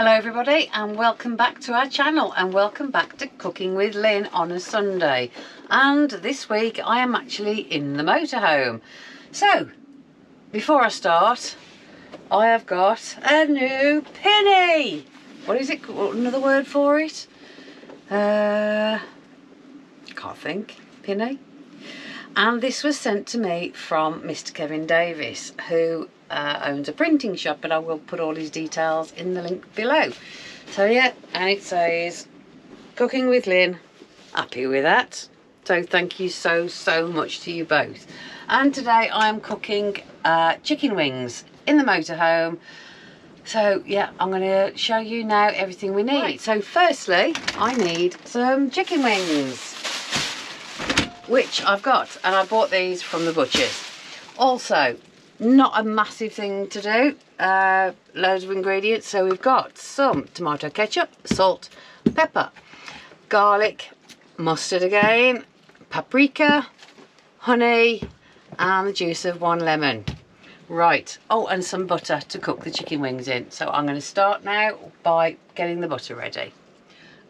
Hello everybody and welcome back to our channel and welcome back to Cooking with Lynn on a Sunday. And this week I am actually in the motorhome. So before I start, I have got a new pinny. What is it? Another word for it? Can't think. Pinny. And this was sent to me from Mr. Kevin Davis, who owns a printing shop, but I will put all his details in the link below. So yeah, and it says Cooking with Lynn. Happy with that. So thank you so much to you both. And today I am cooking chicken wings in the motorhome. So yeah, I'm going to show you now everything we need. Right. So firstly, I need some chicken wings, which I've got, and I bought these from the butcher's. Also, not a massive thing to do, loads of ingredients. So we've got some tomato ketchup, salt, pepper, garlic, mustard again, paprika, honey, and the juice of 1 lemon. Right, oh, and some butter to cook the chicken wings in. So I'm going to start now by getting the butter ready.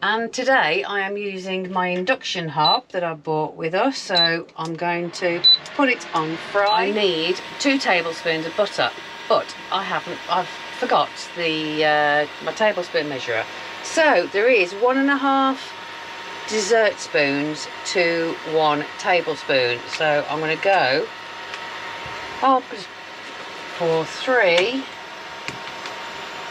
And today I am using my induction hob that I bought with us, so I'm going to put it on fry. I need 2 tablespoons of butter, but I've forgot the my tablespoon measurer. So there is 1.5 dessert spoons to 1 tablespoon. So I'm going to go for 3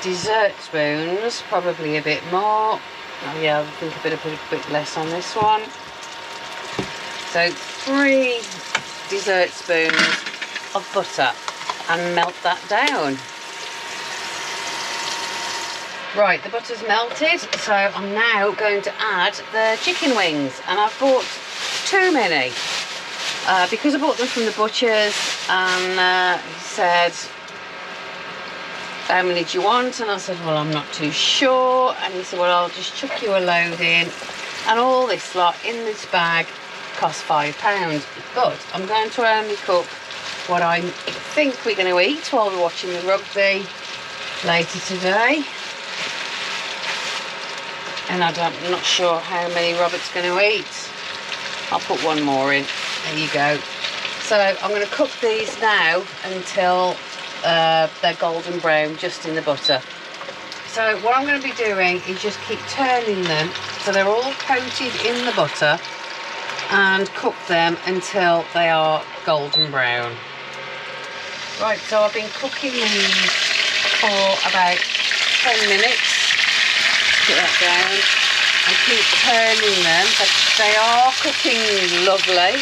dessert spoons, probably a bit more. Oh yeah, I think a bit less on this one. So 3 dessert spoons of butter and melt that down. Right, the butter's melted, so I'm now going to add the chicken wings, and I've bought too many because I bought them from the butcher's, and he said, how many do you want? And I said, well, I'm not too sure. And he said, well, I'll just chuck you a load in. And all this lot in this bag costs £5. But I'm going to only cook what I think we're going to eat while we're watching the rugby later today. And I'm not sure how many Robert's going to eat. I'll put 1 more in. There you go. So I'm going to cook these now until they're golden brown just in the butter. So what I'm going to be doing is just keep turning them so they're all coated in the butter, and cook them until they are golden brown. Right, so I've been cooking these for about 10 minutes. Put that down and keep turning them, but they are cooking lovely.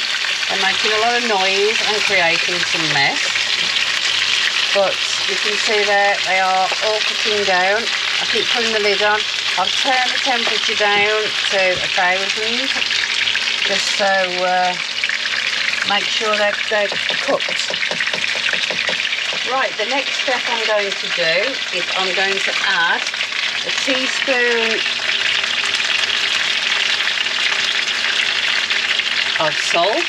They're making a lot of noise and creating some mess. But you can see there they are all cooking down. I keep putting the lid on. I've turned the temperature down to 1000, just so make sure they're cooked. Right, the next step I'm going to do is I'm going to add a teaspoon of salt,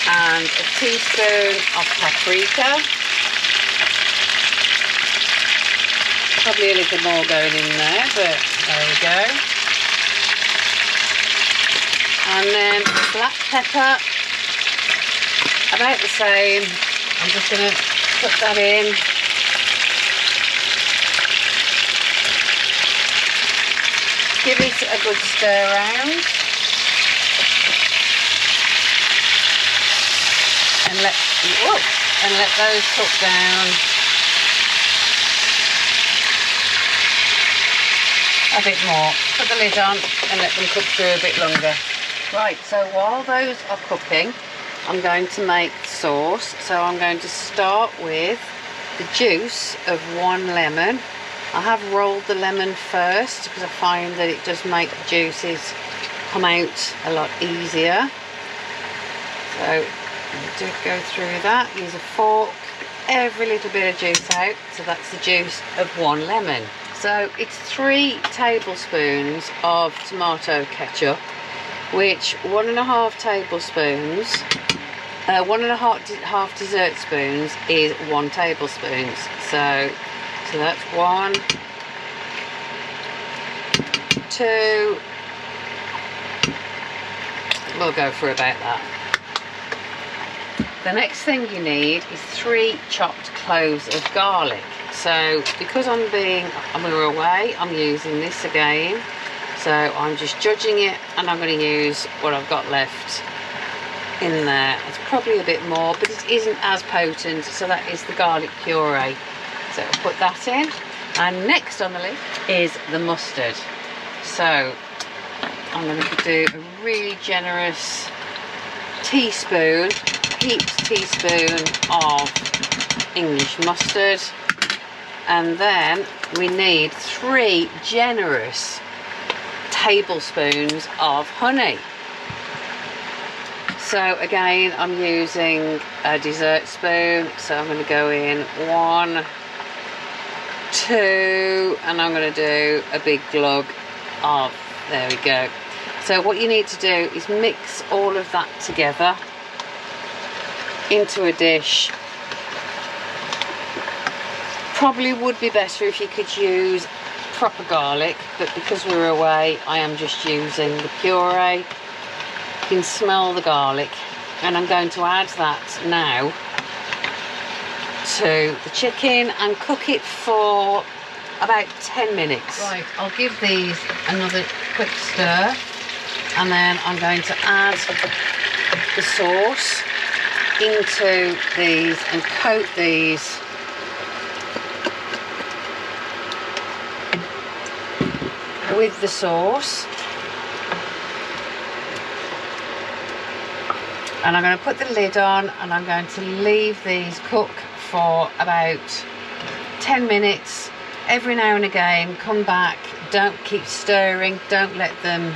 and a teaspoon of paprika. Probably a little more going in there, but there we go. And then black pepper, about the same. I'm just going to put that in. Give it a good stir round. And let those cook down a bit more. Put the lid on and let them cook through a bit longer. Right, so while those are cooking, I'm going to make sauce. So I'm going to start with the juice of 1 lemon. I have rolled the lemon first because I find that it does make the juices come out a lot easier. So do go through that, use a fork, every little bit of juice out. So that's the juice of 1 lemon. So it's 3 tablespoons of tomato ketchup, which 1.5 tablespoons 1.5 dessert spoons is 1 tablespoon. So that's 1, 2. We'll go for about that. The next thing you need is 3 chopped cloves of garlic. So because we're away, I'm using this again. So I'm just judging it, and I'm going to use what I've got left in there. It's probably a bit more, but it isn't as potent. So that is the garlic puree. So I'll put that in. And next on the list is the mustard. So I'm going to do a really generous teaspoon of English mustard, and then we need 3 generous tablespoons of honey. So again, I'm using a dessert spoon, so I'm going to go in 1, 2, and I'm going to do a big glug of, there we go. So what you need to do is mix all of that together into a dish. Probably would be better if you could use proper garlic, but because we're away, I am just using the puree. You can smell the garlic, and I'm going to add that now to the chicken and cook it for about 10 minutes. Right, I'll give these another quick stir, and then I'm going to add the sauce into these and coat these with the sauce. And I'm going to put the lid on, and I'm going to leave these cook for about 10 minutes. Every now and again, come back, don't keep stirring, don't let them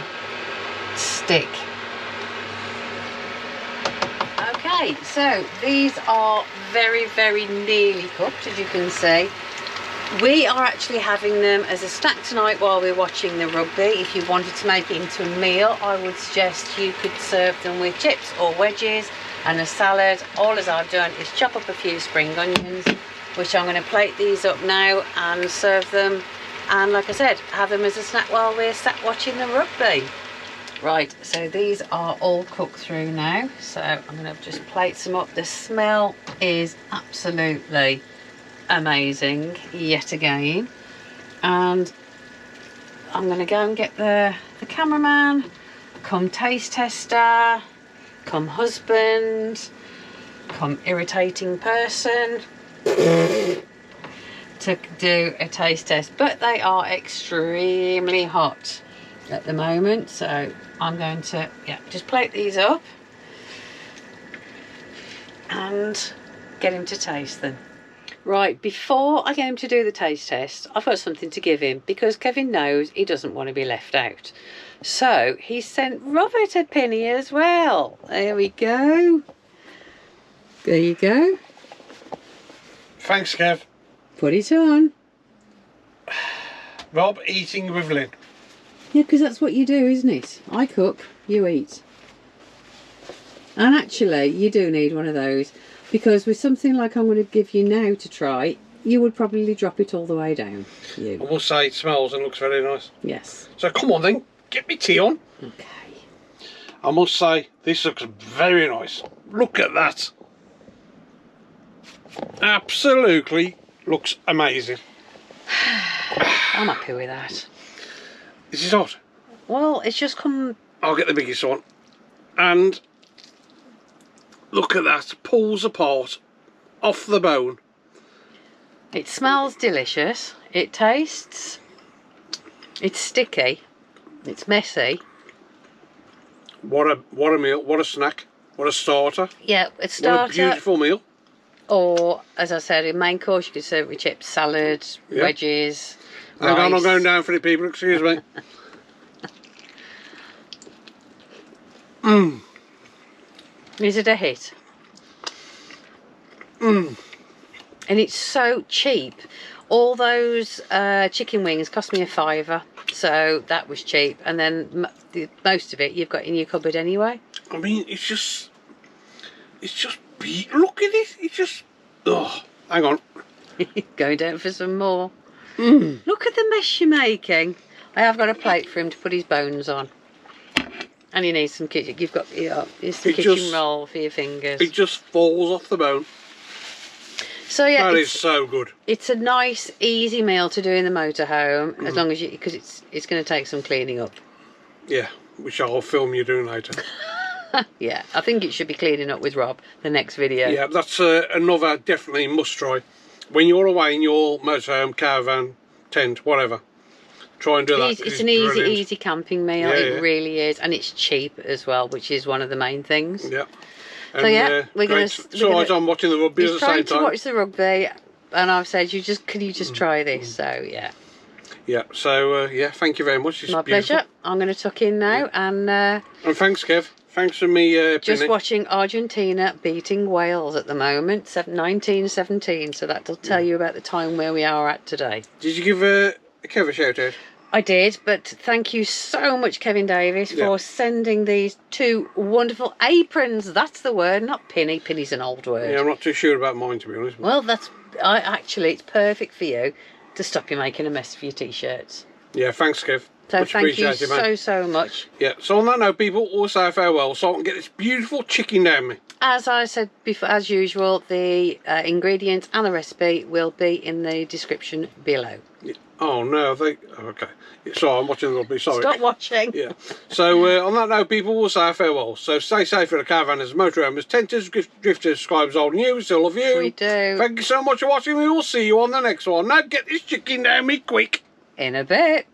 stick. Okay, so these are very, very nearly cooked, as you can see. We are actually having them as a snack tonight while we're watching the rugby. If you wanted to make it into a meal, I would suggest you could serve them with chips or wedges and a salad. All as I've done is chop up a few spring onions, which I'm going to plate these up now and serve them. And like I said, have them as a snack while we're sat watching the rugby. Right, so these are all cooked through now. So I'm going to just plate some up. The smell is absolutely amazing yet again, and I'm going to go and get the cameraman, come taste tester, come husband, come irritating person to do a taste test. But they are extremely hot at the moment, so I'm going to just plate these up and get him to taste them. Right, before I get him to do the taste test, I've got something to give him, because Kevin knows he doesn't want to be left out. So he sent Robert a penny as well. There we go. There you go. Thanks, Kev. Put it on. Rob eating with Lynn. Yeah, because that's what you do, isn't it? I cook, you eat. And actually, you do need one of those. Because with something like I'm going to give you now to try, you would probably drop it all the way down. I must say it smells and looks very nice. Yes. So come on then, get me tea on. Okay. I must say, this looks very nice. Look at that. Absolutely looks amazing. I'm happy with that. This is hot. Well, it's just come... I'll get the biggest one. And... look at that, pulls apart, off the bone. It smells delicious. It tastes... it's sticky. It's messy. What a meal, what a snack, what a starter. Yeah, a starter. What a beautiful meal. Or, as I said, in main course you could serve it with chips, salad, wedges, rice. Hang on, I'm going down for the people, excuse me. Is it a hit? And it's so cheap. All those chicken wings cost me £5, so that was cheap. And then most of it you've got in your cupboard anyway. I mean, it's just It's just look at this. It's just hang on. Going down for some more. Look at the mess you're making. I have got a plate for him to put his bones on. And he needs some kitchen. You've got it's the kitchen roll for your fingers. It just falls off the bone. So yeah, that is so good. It's a nice, easy meal to do in the motorhome, as long as because it's going to take some cleaning up. Yeah, which I'll film you doing later. Yeah, I think it should be cleaning up with Rob the next video. Yeah, that's another definitely must try. When you're away in your motorhome, caravan, tent, whatever, try and do that. It's an easy camping meal. It really is, and it's cheap as well, which is one of the main things. Yeah. And, so yeah, we're going to. I'm watching the rugby at the same time. He's trying to watch the rugby, and I've said, can you just try this? So yeah. Yeah. So yeah, thank you very much. It's my beautiful. pleasure. I'm going to tuck in now, and thanks, Kev. Thanks for me. Just watching Argentina beating Wales at the moment, 1917. So that'll tell you about the time where we are at today. Did you give Kev a shout out? I did, but thank you so much, Kevin Davis, for sending these 2 wonderful aprons. That's the word, not pinny. Pinny's an old word. Yeah, I'm not too sure about mine, to be honest. Well, actually, it's perfect for you to stop you making a mess for your t-shirts. Yeah, thanks, Kev. So much thank you mate. so much. Yeah, so on that note, people, we'll say farewell so I can get this beautiful chicken down me. As I said before, as usual, the ingredients and the recipe will be in the description below. Yeah. Oh no, okay. Sorry, I'm watching the rugby, sorry. Stop watching. Yeah. So on that note, people, we'll say farewell. So stay safe for the caravanners, motorhomes, tenters, drifters, scribes, old and new. Still love you. We do. Thank you so much for watching. We will see you on the next one. Now get this chicken down me quick. In a bit.